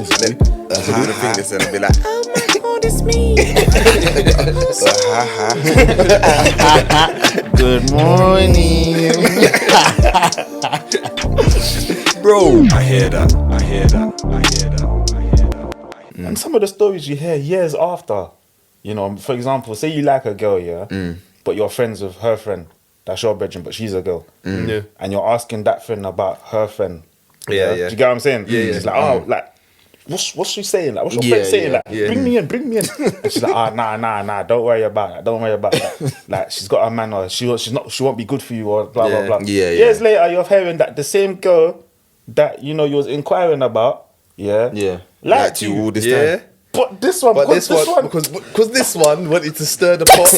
So people think this and be like, oh my God, it's me. Good morning. Bro, I hear that. And some of the stories you hear years after, you know, for example, say you like a girl, yeah, but you're friends with her friend, that's your bedroom, but she's a girl. Yeah. And you're asking that friend about her friend. Yeah. Do you get what I'm saying? Yeah. She's like, oh, like, what's she saying? Like, what's your friend saying? Like, bring me in. And she's like, nah, don't worry about that. Like, she's got a man, or she won't be good for you, or blah, blah, blah. Yeah. Years later, you're hearing that the same girl that, you know, you was inquiring about, Yeah. liked you all this Yeah. time. But this one, Because this one wanted to stir the pot.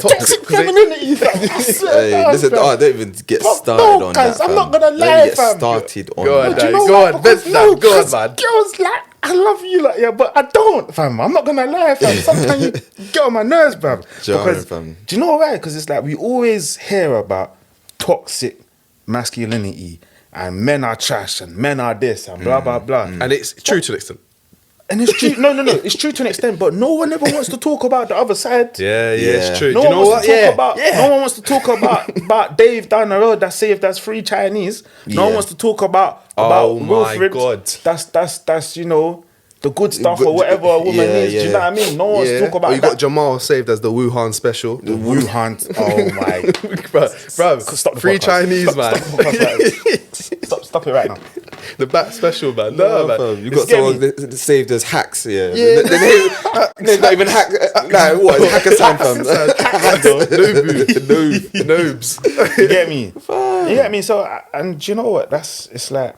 toxic femininity, fam. I swear Hey, down, listen, fam. don't even get Fam, started no, on guys, that. I'm fam. not gonna Don't lie, even get fam. started on Go on, that. Do you know Go why? on, Because bend down, go on, 'cause man. girls like, I love you, like, yeah, but I don't, fam. I'm not gonna lie, fam. Sometimes you get on my nerves, fam. Jarring, Because, fam. do you know why? Because it's like we always hear about toxic masculinity and men are trash and men are this and blah blah blah. And it's true to an extent. And it's true. No, it's true to an extent, but no one ever wants to talk about the other side. Yeah, it's true. No Do you one know wants what? to talk about. No one wants to talk about Dave down the road that saved us free Chinese. No one Yeah. wants to talk about Oh my Wilfred. God. That's you know the good stuff Good- or whatever a woman yeah, needs. Do you know what I mean? No one wants to talk about you got that. Jamal saved as the Wuhan special. The Wuhan. Oh my. Bro, Stop the free podcast. Chinese, Stop man. the podcast right. Stop it right now. The back special, man. No, man. fam, you got get someone me? that saved as hacks, yeah. Yeah. They're not even hack. Nah, what? Hacker sign, fam. Noobs. You get me? You get me? So and do you know what? It's like.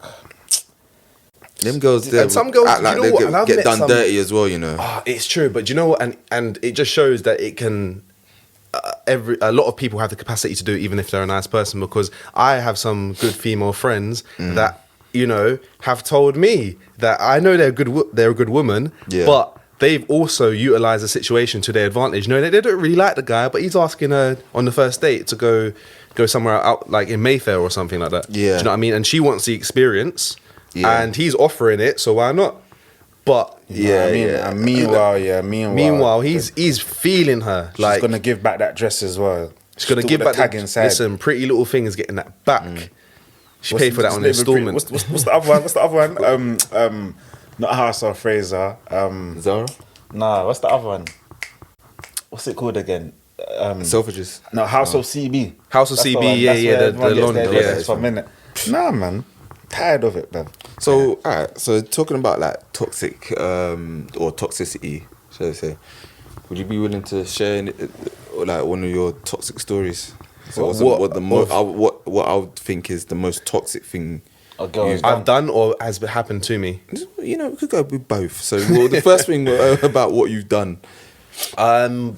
Them girls, And some girls, act like you know they what? And I've get met done some- dirty as well, you know. Ah, it's true, but do you know what? And it just shows that it can. A lot of people have the capacity to do it, even if they're a nice person. Because I have some good female friends that have told me that I know they're a good woman, Yeah. but they've also utilized the situation to their advantage. No, they don't really like the guy, but he's asking her on the first date to go somewhere out, like in Mayfair or something like that. Yeah. Do you know what I mean? And she wants the experience, Yeah. and he's offering it, so why not? But And meanwhile, he's feeling her. she's Like gonna give back that dress as well. she's gonna Still give with back the tag the inside. Listen, Pretty Little Thing is getting that back. She paid for that on installment. What's the other one? What's the other one? Not House of Fraser. Zara? Nah, what's the other one? What's it called again? Selfridges. No, House of CB. House of That's the CB, one. yeah, That's yeah, where the everyone gets London, their yeah, dresses it's for a minute. Nah, man, tired of it, man. So, alright, so talking about like toxic or toxicity, shall I say, would you be willing to share like one of your toxic stories? So what I would think is the most toxic thing A girl has I've done or has happened to me. you know, we could go with both. So the first thing about what you've done. And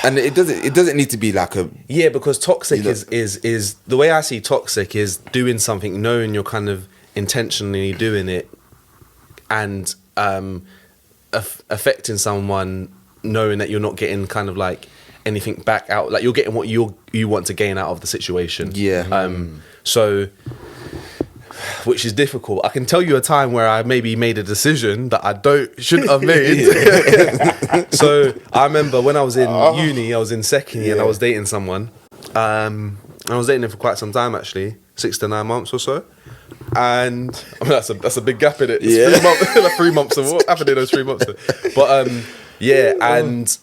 it doesn't need to be like a Yeah, because toxic You know- is the way I see toxic is doing something, knowing you're kind of intentionally doing it, and affecting someone, knowing that you're not getting kind of like anything back out, like you're getting what you want to gain out of the situation. Yeah. So, which is difficult. I can tell you a time where I maybe made a decision that I shouldn't have made. So I remember when I was in uni, I was in second year and I was dating someone. I was dating him for quite some time, actually, 6 to 9 months or so. And I mean, that's a big gap in it. It's 3 months, like 3 months of what happened in those 3 months. But yeah, and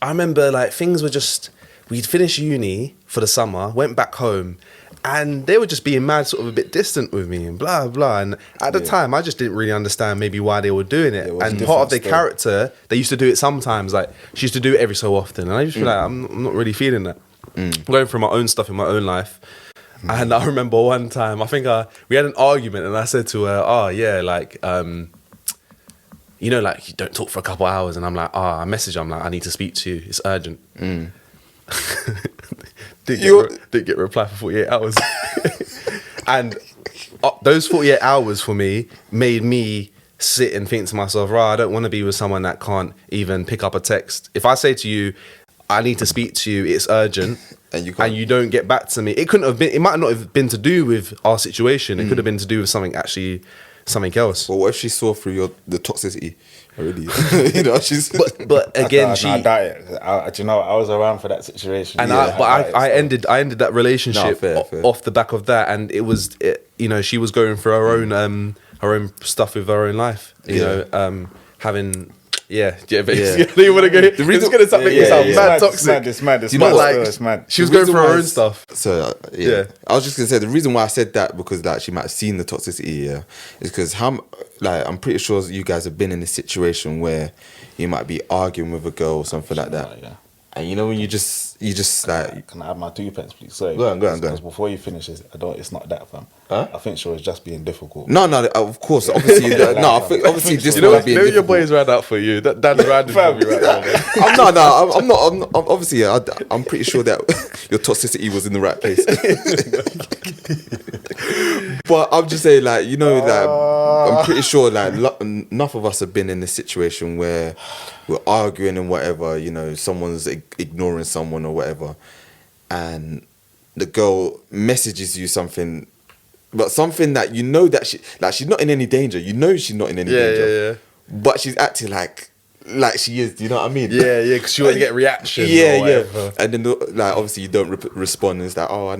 I remember like things were just, we'd finished uni for the summer, went back home, and they were just being mad, sort of a bit distant with me and blah, blah. And at the time, I just didn't really understand maybe why they were doing it. was And different part of their still. character, they used to do it sometimes. Like, she used to do it every so often. And I just feel like, I'm not really feeling that. I'm going through my own stuff in my own life. And I remember one time, I think we had an argument and I said to her, oh, yeah, like, you know, like, you don't talk for a couple of hours. And I'm like, I message her, I'm like, I need to speak to you. It's urgent. Didn't get a reply for 48 hours. And those 48 hours for me made me sit and think to myself, right, I don't want to be with someone that can't even pick up a text. If I say to you, I need to speak to you, it's urgent, And you can't. and you don't get back to me, it might not have been to do with our situation. It could have been to do with something actually something else. Well, what if she saw through the toxicity already? You know, she's. But again, I doubt it. Do you know, I was around for that situation. And Yeah, I ended that relationship No, fair. off the back of that, and you know, she was going through her own stuff with her own life. You know, having. Yeah, basically, you want to go. The reason it's gonna make me sound mad toxic. It's mad. It's mad. She was going through her own stuff. So I was just gonna say the reason why I said that, because like she might have seen the toxicity, is because I'm pretty sure you guys have been in a situation where you might be arguing with a girl or something like that. Yeah. And you know when you just like, can I have my 2 pence, please? Sorry. Go on. Because before you finish this, it's not that, fam. Huh? I think she was just being difficult. No, of course, obviously, obviously, this You know, was being maybe your difficult. boys ran out for you. Dad's ran for me right now. I'm not. Obviously, I'm pretty sure that your toxicity was in the right place. But I'm just saying, like, you know, like, I'm pretty sure, like, enough of us have been in this situation where we're arguing and whatever. You know, someone's ignoring someone or whatever, and the girl messages you something, but something that you know that she's not in any danger. You know she's not in any danger. But she's acting like she is. Do you know what I mean? Yeah, because she wants to get reaction. Yeah. And then like obviously you don't respond. And it's like, oh,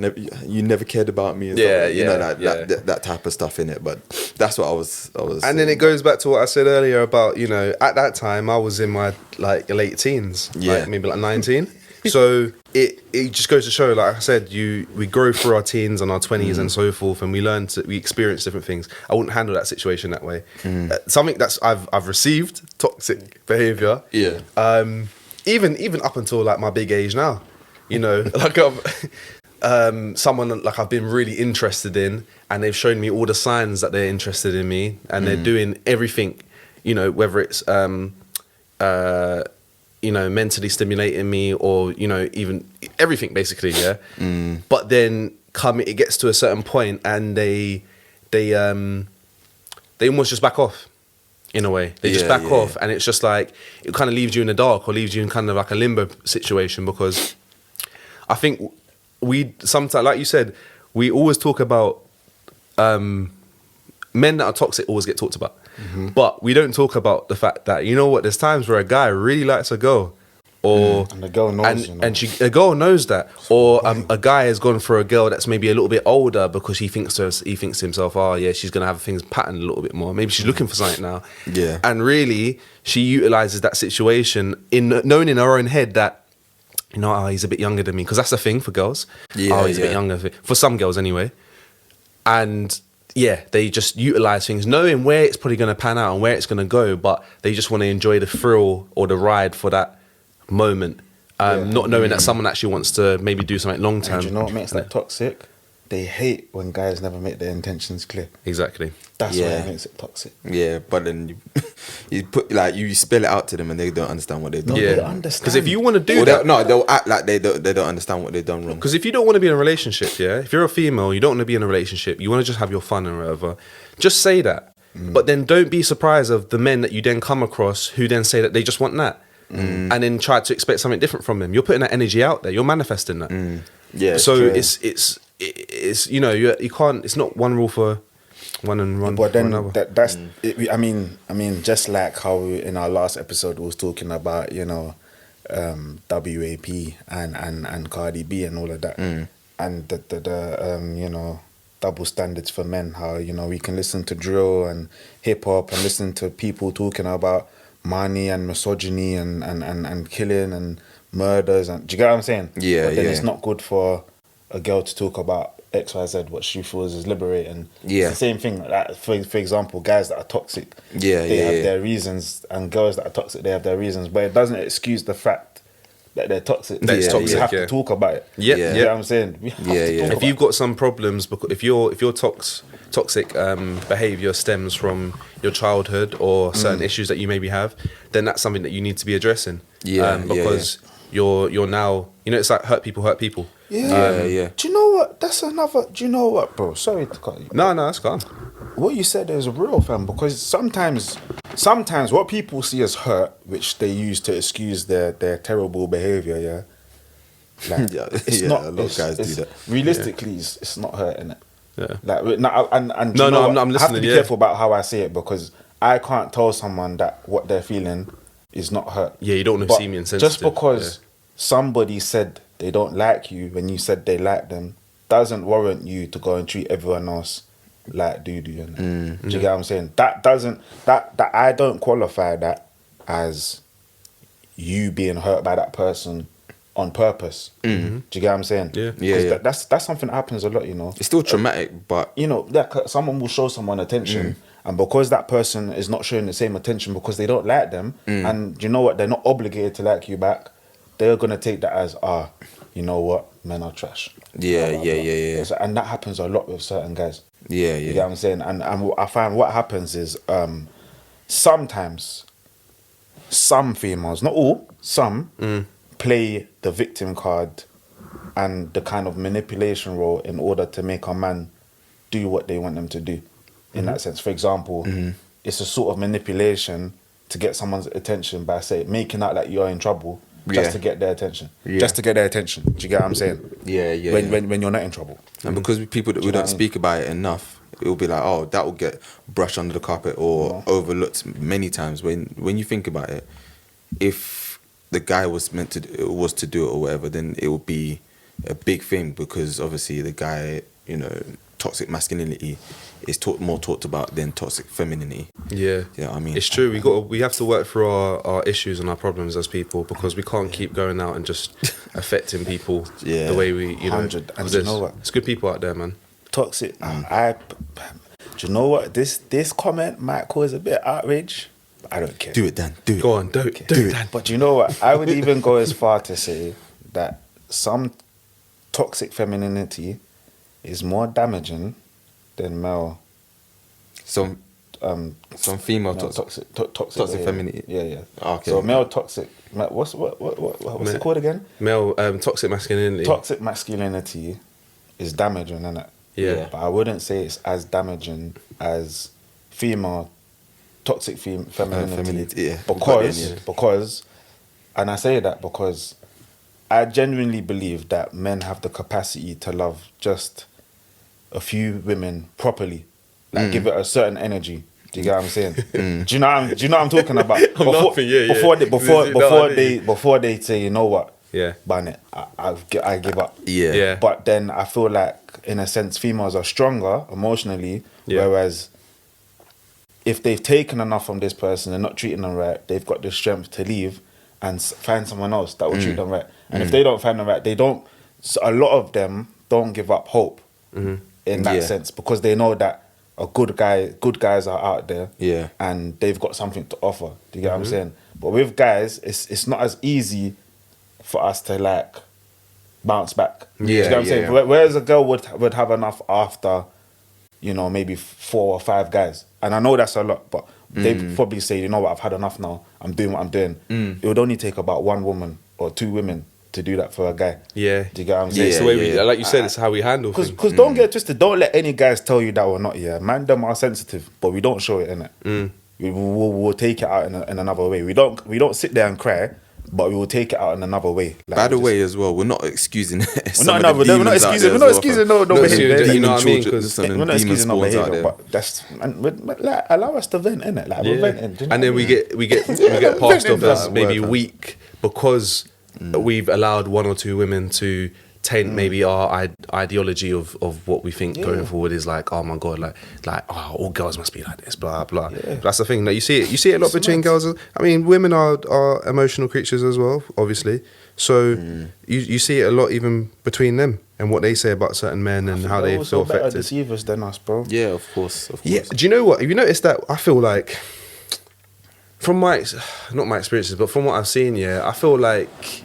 you never cared about me. And stuff. You know, like that type of stuff in it. But that's what I was. And then it goes back to what I said earlier about, you know, at that time I was in my like late teens. Like, maybe like 19. So it just goes to show, like I said, we grow through our teens and our 20s and so forth, and we experience different things. I wouldn't handle that situation that way. Something that's I've received toxic behaviour. Yeah. Even up until like my big age now, you know, like someone like I've been really interested in, and they've shown me all the signs that they're interested in me, and they're doing everything, you know, whether it's you know, mentally stimulating me, or, you know, even everything basically, yeah. But then it gets to a certain point, and they almost just back off, in a way. They just back off, and it's just like it kind of leaves you in the dark, or leaves you in kind of like a limbo situation, because I think we sometimes, like you said, we always talk about men that are toxic always get talked about. But we don't talk about the fact that, you know what, there's times where a guy really likes a girl, or and the girl knows, you know. and a girl knows that, or a guy has gone for a girl that's maybe a little bit older because he thinks to himself, oh yeah, she's gonna have things patterned a little bit more. Maybe she's looking for something now. Yeah. And really, she utilizes that situation knowing in her own head that, you know, oh, he's a bit younger than me, because that's the thing for girls. Oh, he's a bit younger for some girls anyway. And yeah, they just utilize things, knowing where it's probably going to pan out and where it's going to go, but they just want to enjoy the thrill or the ride for that moment, not knowing that someone actually wants to maybe do something long term. And do you know what makes that toxic? They hate when guys never make their intentions clear. Exactly. That's what makes it toxic. Yeah, but then you put like you spell it out to them and they don't understand what they've done. They don't understand. Because if you want to do that, they'll act like they don't understand what they've done wrong. Because if you don't want to be in a relationship, if you're a female, you don't want to be in a relationship, you want to just have your fun and whatever, just say that. But then don't be surprised of the men that you then come across who then say that they just want that, and then try to expect something different from them. You're putting that energy out there. You're manifesting that. Yeah. So true. it's you know, you can't. It's not one rule for one and one But for then another. that's it, I mean just like how in our last episode we was talking about, you know, WAP and Cardi B and all of that, and the you know, double standards for men. How, you know, we can listen to drill and hip hop and listen to people talking about money and misogyny and killing and murders, and do you get what I'm saying? Yeah. But then it's not good for a girl to talk about XYZ, what she feels is liberating. Yeah. It's the same thing. Like for example, guys that are toxic, Yeah, they yeah, have yeah. their reasons, and girls that are toxic, they have their reasons. But it doesn't excuse the fact that they're toxic. That it's We toxic, have yeah. to talk about it. Yeah, You yeah. know what I'm saying? We have to Yeah. talk If If about you've got some problems, because if your toxic behavior stems from your childhood or certain issues that you maybe have, then that's something that you need to be addressing. Because you're now, you know, it's like hurt people. Yeah. Do you know what? That's another. Do you know what, bro? Sorry to cut you. No, that's calm. What you said is real, fam. Because sometimes what people see as hurt, which they use to excuse their terrible behavior, like, Yeah, it's yeah, not. a lot of guys do that. Realistically, it's not hurt, innit? Yeah. Like, and No, you know I'm what? I have to listening, be yeah. careful about how I say it because I can't tell someone that what they're feeling is not hurt. Yeah, you don't want to But see me insensitive. just because somebody said they don't like you when you said they like them doesn't warrant you to go and treat everyone else like doo-doo. Do you get what I'm saying? That I don't qualify that as you being hurt by that person on purpose. Do you get what I'm saying? Yeah. Yeah. That's something that happens a lot, you know. It's still traumatic, but You know, that someone will show someone attention, and because that person is not showing the same attention because they don't like them, and you know what, they're not obligated to like you back, they're gonna take that as you know what, men are trash. Yeah, Blah, blah, yeah, blah. yeah, yeah. And that happens a lot with certain guys. yeah, You get yeah. what I'm saying? And I find what happens is sometimes some females, not all, some play the victim card and the kind of manipulation role in order to make a man do what they want them to do. In that sense, for example, it's a sort of manipulation to get someone's attention by making out like you're in trouble just Yeah. to get their attention. Yeah. Just to get their attention. Do you get what I'm saying? Yeah, yeah, When yeah. when you're not in trouble. And because we people that Do we you know don't what I mean? speak about it enough, it will be like, oh, that will get brushed under the carpet or overlooked many times. When you think about it, if the guy was to do it or whatever, then it would be a big thing because obviously the guy, you know, toxic masculinity is more talked about than toxic femininity. Yeah. Yeah, I mean, It's true. We have to work through our issues and our problems as people because we can't keep going out and just affecting people Yeah. the way we, you know. 100. And 'cause you know there's- what? It's good people out there, man. Toxic. Do you know what? This comment might cause a bit of outrage, but I don't care. do it, Dan. Do it. Go on, do it. Dan. But you know what? I would even go as far to say that some toxic femininity is more damaging than male. Some female male toxic. toxic toxic behavior. femininity. Yeah. Okay. So male toxic. What's it called again? Male toxic masculinity. Toxic masculinity is damaging, isn't it? Yeah. But I wouldn't say it's as damaging as female toxic femininity. femininity, yeah. Because, and I say that because I genuinely believe that men have the capacity to love just a few women properly, like give it a certain energy. Do you get what I'm saying? Do you know what I'm talking about? I'm laughing, yeah. Before they say, you know what? Yeah. Ban it. I give up. Yeah. Yeah. But then I feel like, in a sense, females are stronger emotionally, Yeah. whereas if they've taken enough from this person and not treating them right, they've got the strength to leave and find someone else that will treat them right. And if they don't find them right, a lot of them don't give up hope in that Yeah. sense because they know that good guys are out there, Yeah. and they've got something to offer. Do you get what I'm saying? But with guys, it's not as easy for us to like bounce back. Do you Yeah, get what I'm yeah, saying? yeah. Whereas a girl would have enough after, you know, maybe 4 or 5 guys, and I know that's a lot, but they probably say, you know what, I've had enough now. I'm doing what I'm doing. It would only take about 1 woman or 2 women to do that for a guy. Yeah. Do you get what I'm saying? It's the way we, like you said, it's how we handle things. Because don't get twisted. Don't let any guys tell you that or not. Yeah, man, them are sensitive, but we don't show it in it. We'll take it out in another way. We don't sit there and cry, but we will take it out in another way. Like, By the way, as well, we're not excusing. we're not excusing no behavior. You know what I mean? 'Cause we're not excusing no behavior, but that's like, allow us to vent, innit? Like we're venting. Do you know And then what I we get past off That's as the maybe word, weak because we've allowed 1 or 2 women to taint maybe our ideology of what we think going forward is like, oh my god, like oh, all girls must be like this, blah blah. Yeah. That's the thing. Like you see it a lot between girls. I mean, women are emotional creatures as well, obviously. So you see it a lot even between them and what they say about certain men and how they feel better affected. deceivers than us, bro. Yeah, of course. Yeah. Do you know what? Have you noticed that? I feel like, from not my experiences, but from what I've seen, I feel like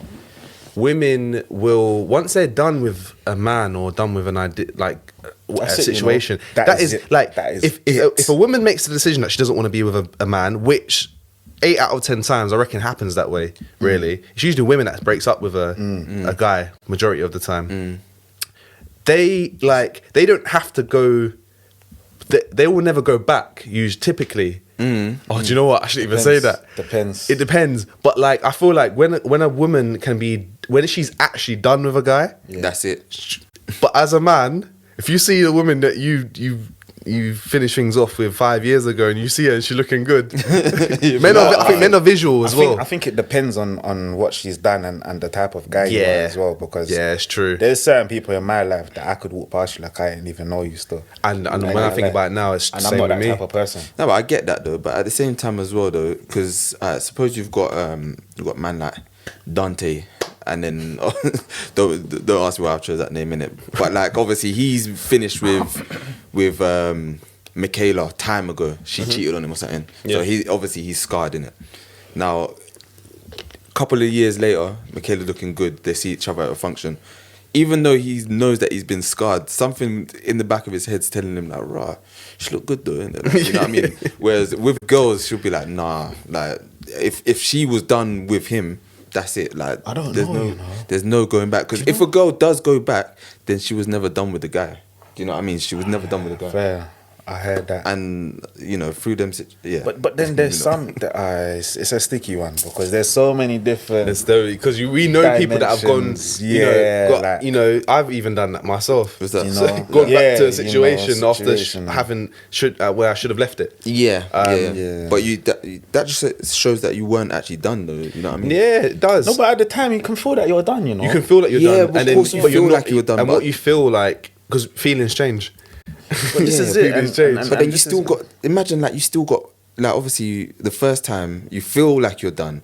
women will, once they're done with a man or done with an idea, like a That's it, you know. situation, That that is is it. like, That is if a woman makes the decision that she doesn't want to be with a man, which 8 out of 10 times I reckon happens that way, really. It's usually women that breaks up with a guy majority of the time. They don't have to go. They will never go back. Typically. Oh, do you know what? I shouldn't even say that. Depends. It depends. But like, I feel like when a woman can be, when she's actually done with a guy, That's it. but as a man, if you see a woman that you finish things off with 5 years ago and you see her and she's looking good, I think men are visual as well. I think it depends on what she's done and the type of guy you are as well, because it's true. There's certain people in my life that I could walk past you like I didn't even know you still. And when I think about it now, it's the same I'm not with that me. type of person. No, but I get that though. But at the same time as well though, because suppose you've got man like Dante. And then don't ask me why I've chose that name, innit? But like obviously he's finished with Michaela time ago. She cheated on him or something. So he's scarred, innit? Now a couple of years later, Michaela's looking good. They see each other at a function. Even though he knows that he's been scarred, something in the back of his head's telling him like, rah, she look good though, innit? Like, you know what I mean? Whereas with girls, she'll be like, nah, like if she was done with him, that's it. Like I don't know, there's no going back. Because if a girl does go back, then she was never done with the guy. Do you know what I mean? She was never done with the guy. Fair. I heard that. And through them, But then there's some that it's a sticky one, because there's so many different. Because we know people that have gone. I've even done that myself. Was that gone back to a situation after where I should have left it. But that just shows that you weren't actually done though. You know what I mean? Yeah, it does. No, but at the time you can feel that you're done. You can feel that you're done, and of course you feel like you're done. And what you feel like, because feelings change. But this is it. But then you still got, imagine like you still got, like obviously the first time you feel like you're done,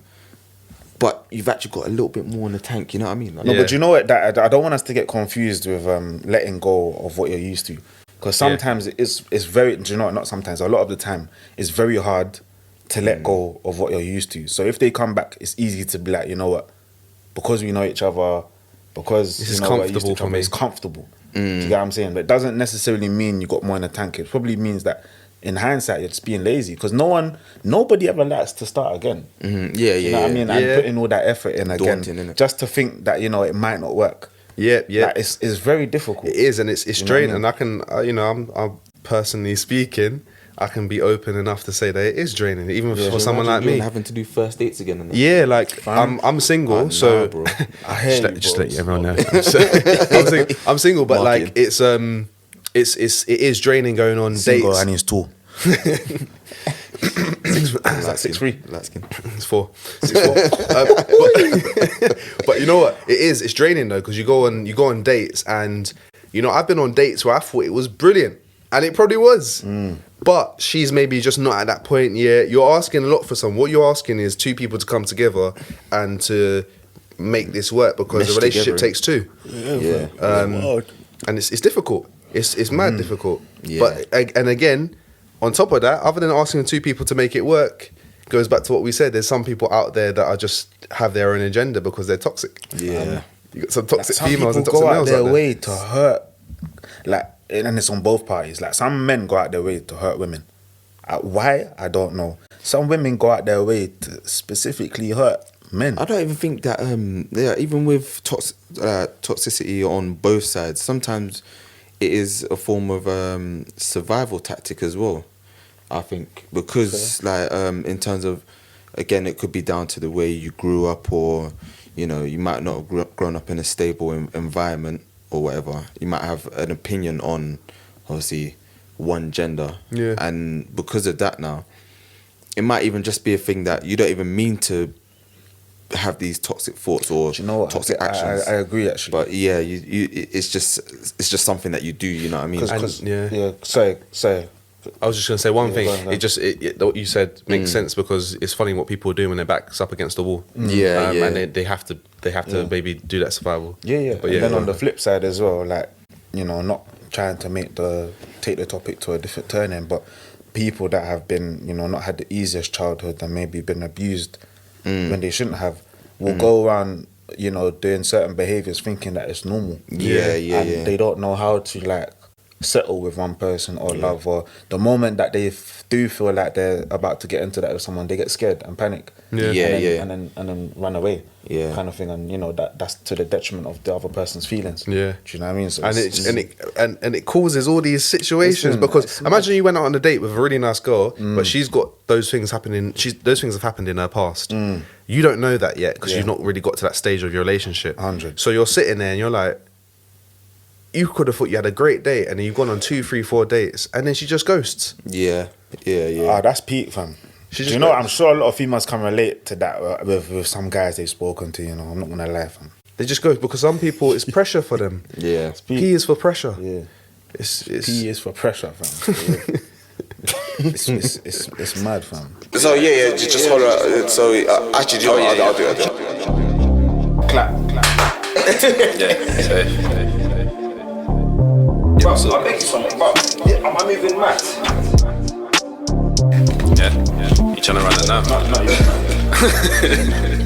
but you've actually got a little bit more in the tank, you know what I mean? Like, no, but you know what, that I don't want us to get confused with letting go of what you're used to. Because sometimes it's very, do you know what, not sometimes, a lot of the time, it's very hard to let go of what you're used to. So if they come back, it's easy to be like, you know what, because we know each other, because this is comfortable for me. It's comfortable. Do you get what I'm saying? But it doesn't necessarily mean you got more in the tank. It probably means that in hindsight you're just being lazy, because nobody ever likes to start again. Yeah, you know what I mean? And putting all that effort in Daunting, again, innit? just to think that it might not work. Like, it's very difficult. It is, and it's draining. And I can, I'm personally speaking, I can be open enough to say that it is draining, even for someone like me. Having to do first dates again. And yeah, like I'm single, so bro. I hear just let everyone know. I'm single, but Marketing. like it is draining going on Single dates. and he's tall. 6'3". Light skin. It's 4. 6'4". But you know what? It's draining though, because you go on dates, and I've been on dates where I thought it was brilliant, and it probably was. But she's maybe just not at that point yet. You're asking a lot for someone. What you're asking is two people to come together and to make this work, because a relationship takes two. Yeah. And it's difficult. It's mad difficult. Yeah. But and again, on top of that, other than asking two people to make it work, goes back to what we said. There's some people out there that are just have their own agenda because they're toxic. Yeah. You got some toxic Some females and people toxic go out males their out there. way to hurt, like, and it's on both parties. Like, some men go out their way to hurt women. Why? I don't know. Some women go out their way to specifically hurt men. I don't even think that even with toxicity on both sides, sometimes it is a form of survival tactic as well. I think because in terms of, again, it could be down to the way you grew up, or you might not have grown up in a stable environment or whatever. You might have an opinion on obviously one gender, and because of that now, it might even just be a thing that you don't even mean to have these toxic thoughts or toxic actions. I agree, actually. But yeah, it's just something that you do. You know what I mean? Sorry. I was just going to say one thing. go on. What you said makes sense, because it's funny what people are doing when their back's up against the wall. And they have to maybe do that survival. Yeah. But and then on the flip side as well, like, not trying to take the topic to a different turning, but people that have been, not had the easiest childhood and maybe been abused when they shouldn't have, will go around, doing certain behaviours thinking that it's normal. And they don't know how to, like, settle with one person or love, or the moment that they do feel like they're about to get into that with someone, they get scared and panic and then run away, kind of thing. And that's to the detriment of the other person's feelings. Do you know what I mean? So it causes all these situations, because imagine you went out on a date with a really nice girl, but she's got those things happening. Those things have happened in her past. You don't know that yet, because you've not really got to that stage of your relationship. 100. So you're sitting there and you're like, you could have thought you had a great date, and then you've gone on 2, 3, 4 dates, and then she just ghosts. Yeah. Oh, that's peak, fam. Do you know? I'm sure a lot of females can relate to that with some guys they've spoken to. You know, I'm not gonna lie, fam. They just ghost because some people it's pressure for them. Yeah. P is for pressure. Yeah. It's P is for pressure, fam. it's mad, fam. So just hold on. So actually, I'll do it. Clap. Bro, I'm making something. Bro, am I moving mad? Yeah. You trying to run it now? Not yet.